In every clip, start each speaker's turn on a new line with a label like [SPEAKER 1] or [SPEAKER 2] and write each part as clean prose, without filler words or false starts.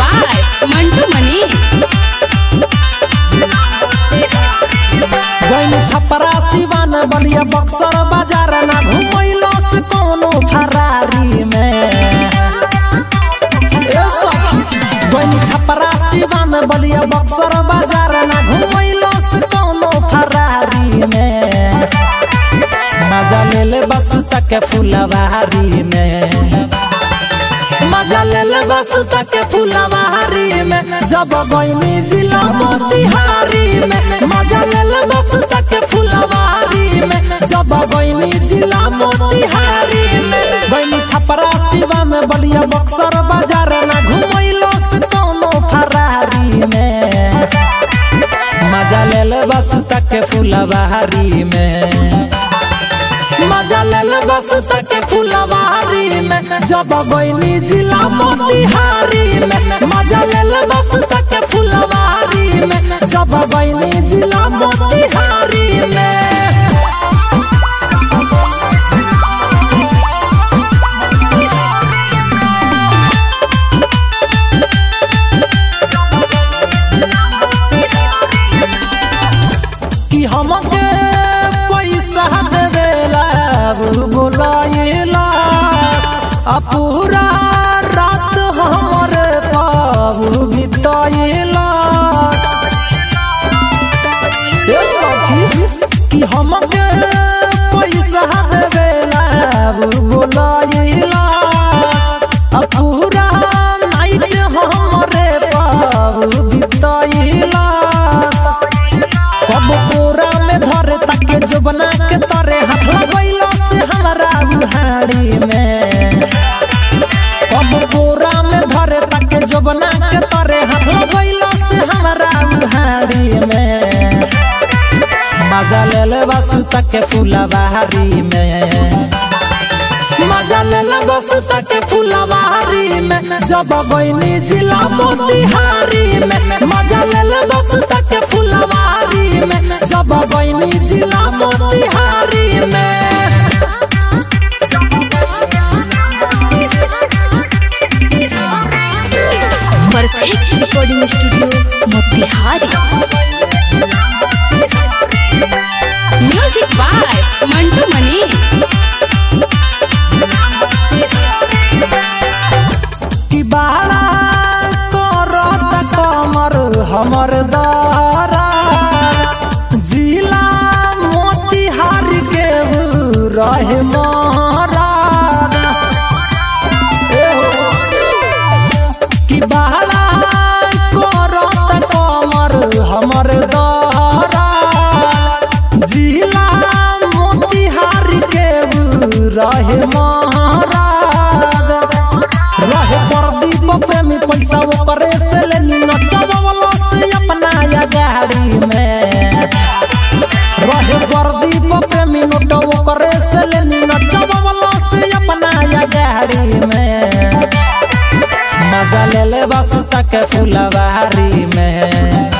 [SPEAKER 1] By Mantu मनी।
[SPEAKER 2] छपरा सिवान बलिया बक्सर बाजार ना घुमैलो से कोनो फरारी में। छपरा सिवान बलिया बक्सर बाजार ना घुमैलो से कोनो फरारी में। मजा ले ले बस तक फुलवारी में। मजा ले ले बस तक फुलवारी में। जब गईनी जिला मोतिहारी में। मजा ले ले बस तक फुलवारी में। जब गईनी जिला मोतिहारी में। गईनी छपरा सिवान बलिया बक्सर बाजार ना घुमैलो से कोनो फरारी में। मजा ले ले बस तक फुलवारी में। मजा ले ले बस तक फुलवारी में। जब गईनी जिला मोतिहारी में। मजा ले ले बस तक फुलवारी में। जब गईनी जिला मोतिहारी में। कि हमके पैसा देवेला बुलाइला पूरा रात हमरे पाऊ बिताइला। कि हमके पैसा देवेला बुलाइला पूरा नाइट हमरे पाऊ बिताइला। कब पूरा में धरे तक जो बना के तरे हाथ लगैलो से हमारा बुहारी में। कब पूरा में धरे तक जो बना के तरे हाथ लगैलो से हमारा बुहारी में। मजा ले ले बस तक फुलवारी में। मजा ले ले बस तक फुलवारी में। जब गईनी जिला मोतिहारी में। मजा ले ले बस तक फुलवारी में। जब गईनी जिला मोतिहारी में।
[SPEAKER 1] Perfect recording studio Motihari. Music by Mantu Mani.
[SPEAKER 2] कि बाला करत कमर हमर दारा जिला मोतिहारी के रहे मारा। कि बाला करत कमर हमर दारा जिला मोतिहारी के रहे मारा। रहे प्रदीप प्रेमी पैसा ओकरे से लेनी नचवलो से अपना या गाड़ी में। रहे प्रदीप प्रेमी नोट ओकरे से लेनी नचवलो से अपना या गाड़ी में। मजा ले ले बस तक फुलवारी में।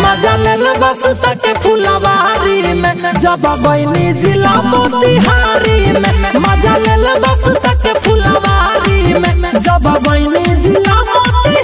[SPEAKER 2] मजा ले ले बस तक फुलवारी में। जब गईनी जिला मोतिहारी में। मजा ले ले बस तक फुलवारी में। जब गईनी जिला मोतिहारी